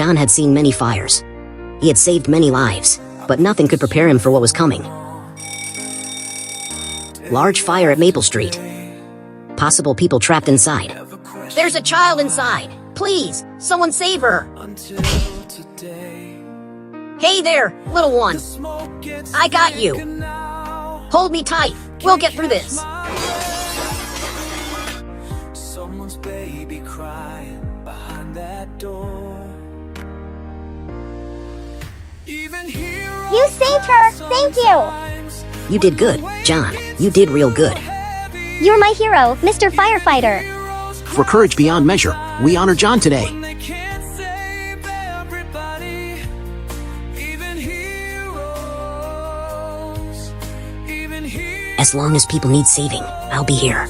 John had seen many fires. He had saved many lives, but nothing could prepare him for what was coming. Large fire at Maple Street. Possible people trapped inside. There's a child inside. Please, someone save her. Hey there, little one. I got you. Hold me tight. We'll get through this. Someone's baby crying behind that door. You saved her! Thank you! You did good, John. You did real good. You're my hero, Mr. Firefighter. For courage beyond measure, we honor John today. As long as people need saving, I'll be here.